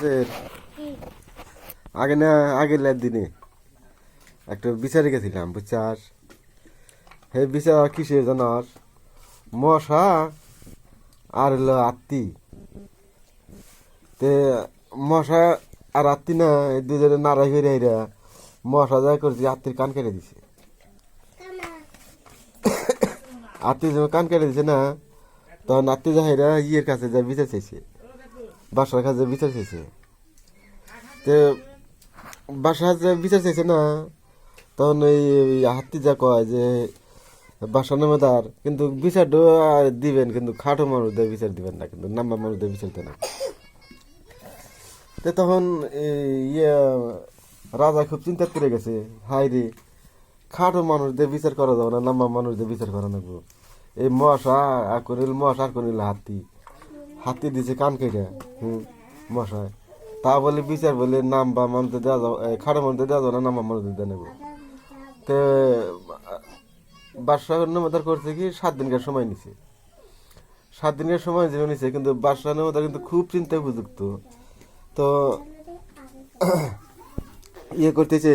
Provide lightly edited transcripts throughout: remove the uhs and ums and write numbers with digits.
মাসের আগে না আগের দিনে একটা বিচারে গেছিলাম বুঝছাস। হে বিচার কিসের জানাস? মশা আর হলো আত্মি। তে মশা আর আত্মি না এই দুজনে নাড়াই করে এরা মশা যা করছে আত্মির কান কেটে দিছে। আত্মি যখন কান কেটে দিছে না, তখন আত্মি যাহাইরা ইয়ের কাছে যা বিচার চাইছে, বাসার কাছে বিচার চাইছে। তো বাসার যে বিচার চাইছে না, তখন এই হাতি যা কয় যে বাসা নামেদার কিন্তু বিচারটা দিবেন, কিন্তু খাটো মানুষদের বিচার দিবেন না, কিন্তু নাম্বার মানুষদের বিচার দেন না। তো তখন ইয়ে রাজা খুব চিন্তা করে গেছে, হাই রে খাটো মানুষদের বিচার করা যাবে না, নাম্বার মানুষদের বিচার করা লাগবো। এই মশা আর করিল মশা আর করিল হাতি, হাতি দিছে কান কেটে মশায়। তা বলে বিচার বলে নাম্বার মানুষদের দেওয়া যাবে, খাটো মানুষদের দেওয়া যাবে না, নাম্বার মানুষদের দেওয়া নেবো। তো বাদশাহ নামদার করছে কি 7 দিনকার সময় নিছে। 7 দিনের সময় যে নিছে, কিন্তু বাদশাহ নামদার কিন্তু খুব চিন্তায় উপযুক্ত। তো ইয়ে করতেছে,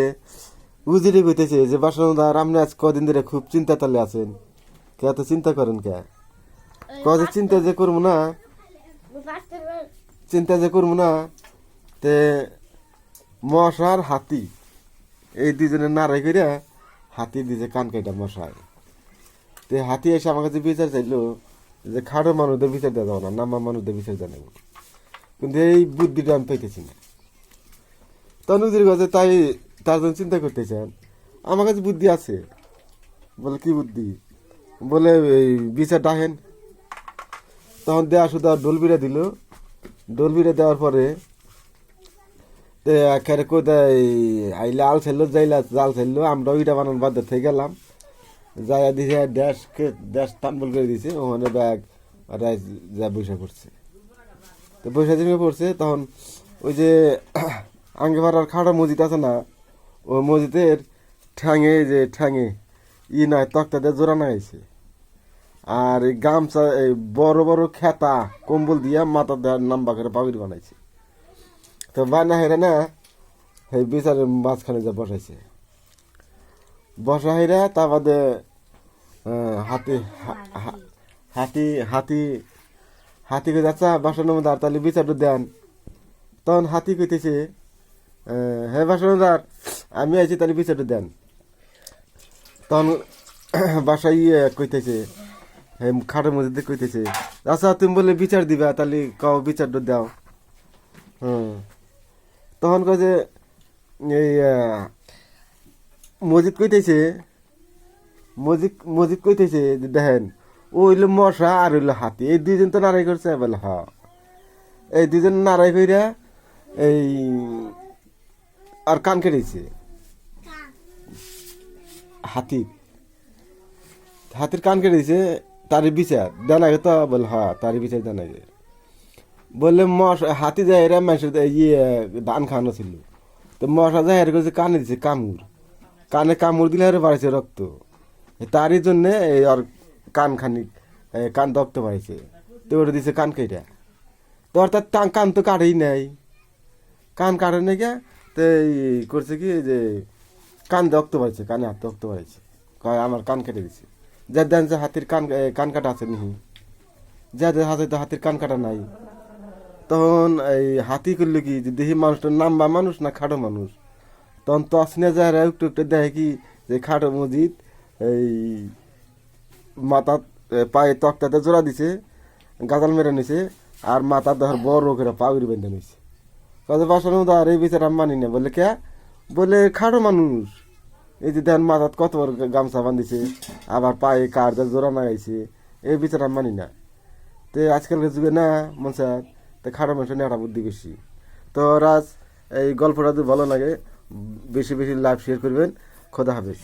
উজিরে কইতেছে যে বাদশাহ নামদার আপনি আজ কদিন ধরে খুব চিন্তা তালে আছেন, কে এত চিন্তা করেন কে? কয়ে চিন্তা যে করবো না, চিন্তা যে করবো না, তে মশা আর হাতি এই দুজনে নাড়াই করে হাতি দিয়েছে কান কেটে মশায়। তো হাতি এসে আমার কাছে বিচার চাইলো যে খাটো মানুষদের বিচার দেওয়া যাবে না, নাম্বার মানুষদের বিচার দেওয়া নেব, কিন্তু এই বুদ্ধিটা আমি পাইতেছি না। তনুজির কাছে তাই তার জন্য চিন্তা করতেছেন, আমার কাছে বুদ্ধি আছে। বলে কি বুদ্ধি? বলে এই বিচার ডাহেন। তখন দেওয়া শুধু ডোলবিরা দিল। ডোলবিরা দেওয়ার পরে একেবারে কোথায় আইলে আল ছেললো, যাইলা জাল ছেললো, আমরা ওইটা বানানোর বাধ্য থেকে গেলাম। যাইয়া দিছে ড্যাশ তাম্বল করে দিছে, ওখানে ব্যাগ যা বৈশা করছে। তো বৈশা দিনে পড়ছে, তখন ওই যে আঙ্গে ভাড়ার খাড়া মসজিদ আছে না, ওই মসজিদের ঠ্যাঙে যে ঠ্যাঙে নাই তক্তা দিয়ে জোড়া নাগাইছে। আর এই গামছা এই বড় বড় খেতা কম্বল দিয়া মাথা দেওয়ার নাম্বা করে পাগড়ি বানাইছে। তো বানা হেরা না এই বিচারের মাঝখানে যা বসাইছে, বসা হেরা তা বাদে হাতি হাতি হাতি হাতি কে যাচ্ছা বাসনদার তাহলে বিচারটা দেন। তখন হাতি কইতেছে, হ্যাঁ বাসনদার আমি আইছি, তাহলে বিচারটা দেন। তখন বাসা ইয়ে কইতেছে, হ্যাঁ খাটের মধ্যে কইতেছে, আচ্ছা তুমি বলে বিচার দিবা, তাহলে কাও বিচারটা দাও। তখন কয় যে এই মসজিদ কইতেছে, মসজিদ কইতেছে যে দেখেন ও হইলো মশা আর হইলো হাতি, এই দুইজন তো নাড়াই করছে। বলে হ, এই দুইজন নাড়াই কইরা এই আর কান কেটেছে হাতির কান কেটেছে। তারই বিচার দেন আগে তো? বলে হ্যাঁ তারই বিচার দেন আগে। বললে মশা হাতি যায় এরা মানুষের ইয়ে ধান খাওয়ানো ছিল, তো মশা যায় এর করছে কানে দিছে কামড়, কানে কামড় দিলে আর বাড়ছে রক্ত, তারই জন্যে এই আর কান কান রক্ত বাড়ছে। তো ওটা দিছে কান কেটে। তো অর্থাৎ কান তো কাটেই নাই, কান কাটে নাই কে, তো এই করছে কি যে কান রক্ত বাড়ছে, কানে হাত রক্ত বাড়ছে, কয় আমার কান কেটে দিছে। যা দেন যে হাতির কান কাটা আছে নিহি, যা হাতে তো হাতির কান কাটা নাই। তখন এই হাতি করলো কি যে দেখি মানুষটার নাম্বা মানুষ না খাটো মানুষ। তখন তসনে যায় একটু একটু দেখে কি যে খাটো মসজিদ এই মাথা পায়ে তক্তাতে জোড়া দিছে, গাজাল মেরে নিছে, আর মাথা ধর বড় করে পাগড়ি বেঁধে নিছে। কাজে বাসার মধ্যে আর এই বিচার আমি মানি না। বলে কে? বলে খাটো মানুষ, এই যে দেন মাথাত কত বড় গামছা বাঁধিছে, আবার পায়ে কার জোড়া লাগাইছে, এই বিচার আমি মানি না। তো আজকালকার যুগে না মনসার তো খাটো মানুষের নেটা বুদ্ধি বেশি। তো রাজ এই গল্পটা যদি ভালো লাগে বেশি বেশি লাইভ শেয়ার করবেন। খোদা হাফেজ।